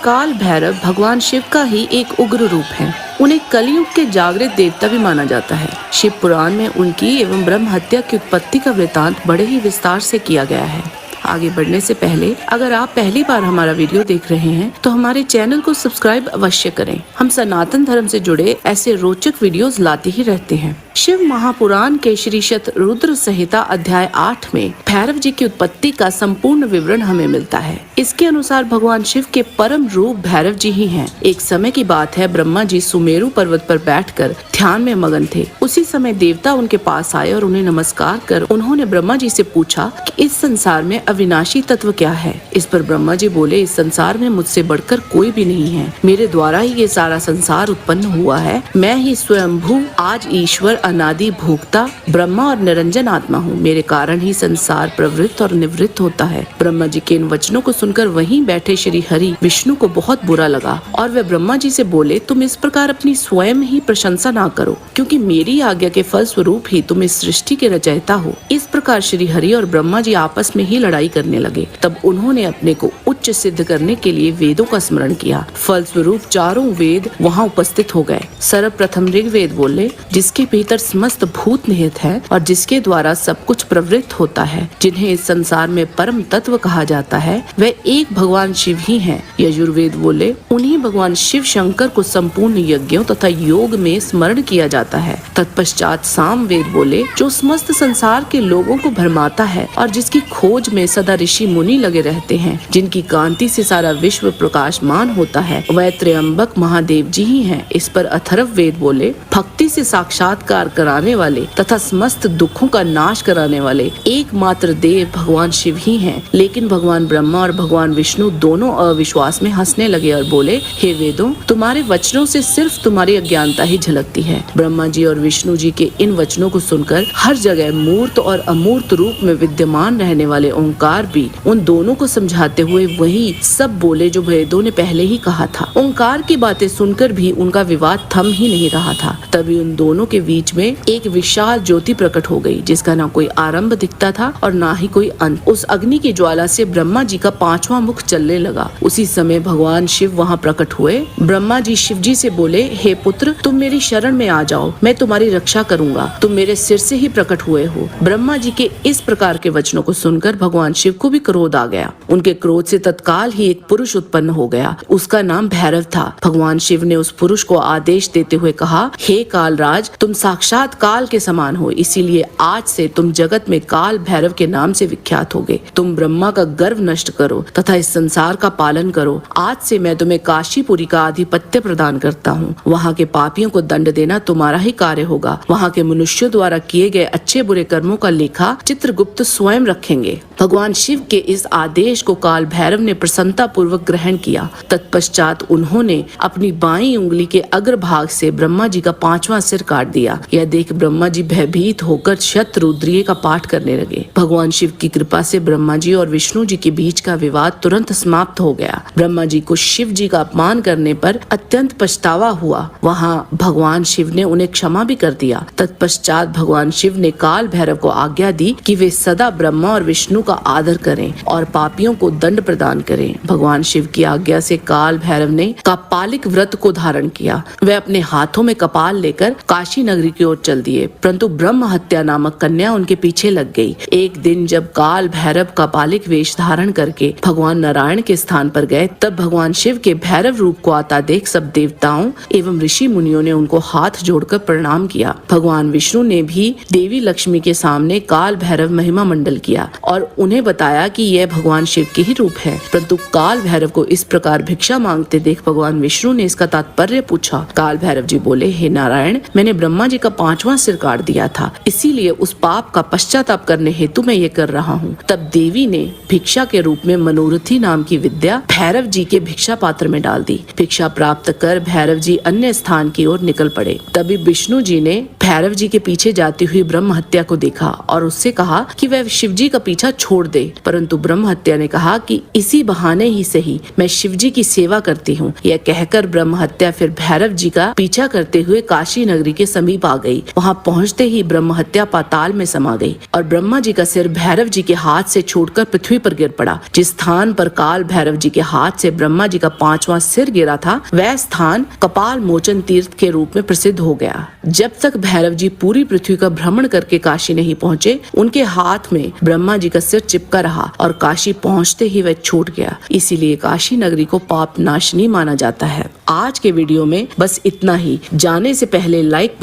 काल भैरव भगवान शिव का ही एक उग्र रूप है। उन्हें कलयुग के जागृत देवता भी माना जाता है। शिव पुराण में उनकी एवं ब्रह्म हत्या की उत्पत्ति का वृतांत बड़े ही विस्तार से किया गया है। आगे बढ़ने से पहले अगर आप पहली बार हमारा वीडियो देख रहे हैं तो हमारे चैनल को सब्सक्राइब अवश्य करें। हम सनातन धर्म से जुड़े ऐसे रोचक वीडियोस लाते ही रहते हैं। शिव महापुराण के श्री शतरुद्र संहिता अध्याय 8 में भैरव जी की उत्पत्ति का संपूर्ण विवरण हमें मिलता है। इसके अनुसार भगवान शिव के परम रूप भैरव जी ही हैं। एक समय की बात है, ब्रह्मा जी सुमेरु पर्वत पर बैठकर ध्यान में मगन थे। उसी समय देवता उनके पास आए और उन्हें नमस्कार कर उन्होंने ब्रह्मा जी से पूछा कि इस संसार में अविनाशी तत्व क्या है। इस पर ब्रह्मा जी बोले, इस संसार में मुझसे बढ़कर कोई भी नहीं है। मेरे द्वारा ही ये सारा संसार उत्पन्न हुआ है। मैं ही स्वयंभू आज ईश्वर अनादि भोक्ता ब्रह्मा और निरंजन आत्मा हूँ। मेरे कारण ही संसार प्रवृत्त और निवृत्त होता है। ब्रह्मा जी के इन वचनों को सुनकर वहीं बैठे श्री हरि विष्णु को बहुत बुरा लगा और वे ब्रह्मा जी से बोले, तुम इस प्रकार अपनी स्वयं ही प्रशंसा ना करो, क्योंकि मेरी आज्ञा के फल स्वरूप ही तुम इस सृष्टि के रचयिता हो। इस प्रकार श्री हरि और ब्रह्मा जी आपस में ही लड़ाई करने लगे। तब उन्होंने अपने को उच्च सिद्ध करने के लिए वेदों का स्मरण किया। फल स्वरूप चारों वेद वहाँ उपस्थित हो गए। सर्वप्रथम ऋग्वेद बोले, जिसके भीतर समस्त भूत निहित है और जिसके द्वारा सब कुछ प्रवृत्त होता है, जिन्हें इस संसार में परम तत्व कहा जाता है, वह एक भगवान शिव ही हैं। यजुर्वेद बोले, उन्हीं भगवान शिव शंकर को संपूर्ण यज्ञों तथा योग में स्मरण किया जाता है। तत्पश्चात सामवेद बोले, जो समस्त संसार के लोगों को भरमाता है और जिसकी खोज में सदा ऋषि मुनि लगे रहते हैं, जिनकी कांति से सारा विश्व प्रकाशमान होता है, वह त्र्यंबक महादेव जी ही हैं। इस पर अथर्व वेद बोले, भक्ति से साक्षात्कार कराने वाले तथा समस्त दुखों का नाश कराने वाले एकमात्र देव भगवान शिव ही हैं। लेकिन भगवान ब्रह्मा और भगवान विष्णु दोनों अविश्वास में हंसने लगे और बोले, हे वेदों, तुम्हारे वचनों से सिर्फ तुम्हारी अज्ञानता ही झलकती है। ब्रह्मा जी और विष्णु जी के इन वचनों को सुनकर हर जगह मूर्त और अमूर्त रूप में विद्यमान रहने वाले ओंकार भी उन दोनों को समझाते हुए वही सब बोले जो वेदों ने पहले ही कहा था। ओंकार की बातें सुनकर भी उनका विवाद थम ही नहीं रहा था। तभी उन दोनों के बीच में एक विशाल ज्योति प्रकट हो गई, जिसका ना कोई आरंभ दिखता था और ना ही कोई अंत। उस अग्नि की ज्वाला से ब्रह्मा जी का 5वां मुख चलने लगा। उसी समय भगवान शिव वहाँ प्रकट हुए। ब्रह्मा जी शिव जी से बोले, हे पुत्र, तुम मेरी शरण में आ जाओ, मैं तुम्हारी रक्षा करूंगा। तुम मेरे सिर से ही प्रकट हुए हो। ब्रह्मा जी के इस प्रकार के वचनों को सुनकर भगवान शिव को भी क्रोध आ गया। उनके क्रोध से तत्काल ही एक पुरुष उत्पन्न हो गया। उसका नाम भैरव था। भगवान शिव ने उस पुरुष को आदेश देते हुए कहा, हे कालराज, तुम साक्षात काल के समान हो, इसीलिए आज से तुम जगत में काल भैरव के नाम से विख्यात होगे। तुम ब्रह्मा का गर्व नष्ट करो तथा इस संसार का पालन करो। आज से मैं तुम्हें काशीपुरी का आधिपत्य प्रदान करता हूँ। वहाँ के पापियों को दंड देना तुम्हारा ही कार्य होगा। वहाँ के मनुष्यों द्वारा किए गए अच्छे बुरे कर्मों का लेखा चित्रगुप्त स्वयं रखेंगे। भगवान शिव के इस आदेश को काल भैरव ने प्रसन्नता पूर्वक ग्रहण किया। तत्पश्चात उन्होंने अपनी बाईं उंगली के अग्रभाग से ब्रह्मा जी का 5वां सिर काट दिया। यह देख ब्रह्मा जी भयभीत होकर शतरुद्रीय का पाठ करने लगे। भगवान शिव की कृपा से ब्रह्मा जी और विष्णु जी के बीच का विवाद तुरंत समाप्त हो गया। ब्रह्मा जी को शिव जी का अपमान करने पर अत्यंत पछतावा हुआ। वहाँ भगवान शिव ने उन्हें क्षमा भी कर दिया। तत्पश्चात भगवान शिव ने काल भैरव को आज्ञा दी कि वे सदा ब्रह्मा और विष्णु का आदर करें और पापियों को दंड प्रदान करें। भगवान शिव की आज्ञा से काल भैरव ने कपालिक व्रत को धारण किया। वे अपने हाथों में कपाल लेकर काशी नगरी की ओर चल दिए, परंतु ब्रह्म हत्या नामक कन्या उनके पीछे लग गई। एक दिन जब काल भैरव कपालिक वेश धारण करके भगवान नारायण के स्थान पर गए, तब भगवान शिव के भैरव रूप को आता देख सब देवताओं एवं ऋषि मुनियों ने उनको हाथ जोड़कर प्रणाम किया। भगवान विष्णु ने भी देवी लक्ष्मी के सामने काल भैरव महिमा मंडल किया और उन्हें बताया कि यह भगवान शिव के ही रूप है। परंतु काल भैरव को इस प्रकार भिक्षा मांगते देख भगवान विष्णु ने इसका तात्पर्य पूछा। काल भैरव जी बोले, हे नारायण, मैंने ब्रह्मा जी का 5वां सिर काट दिया था, इसीलिए उस पाप का पश्चाताप करने हेतु मैं ये कर रहा हूँ। तब देवी ने भिक्षा के रूप में मनोरथी नाम की विद्या भैरव जी के भिक्षा पात्र में डाल दी। भिक्षा प्राप्त कर भैरव जी अन्य स्थान की ओर निकल पड़े। तभी विष्णु जी ने भैरव जी के पीछे जाती हुई ब्रह्म हत्या को देखा और उससे कहा कि वह शिव जी का पीछा छोड़ दे, परंतु ब्रह्म हत्या ने कहा कि इसी बहाने ही सही मैं शिव जी की सेवा करती हूँ। यह कहकर ब्रह्म हत्या फिर भैरव जी का पीछा करते हुए काशी नगरी के समीप आ गई। वहाँ पहुँचते ही ब्रह्म हत्या पाताल में समा गई और ब्रह्मा जी का सिर भैरव जी के हाथ से छूटकर पृथ्वी पर गिर पड़ा। जिस स्थान पर काल भैरव जी के हाथ से ब्रह्मा जी का 5वां सिर गिरा था, वह स्थान कपाल मोचन तीर्थ के रूप में प्रसिद्ध हो गया। जब तक भैरव जी पूरी पृथ्वी का भ्रमण करके काशी नहीं पहुँचे, उनके हाथ में ब्रह्मा जी का सिर चिपका रहा और काशी पहुँचते ही वह छूट गया। इसीलिए काशी नगरी को पाप नाशनी माना जाता है। आज के वीडियो में बस इतना ही। जाने से पहले लाइक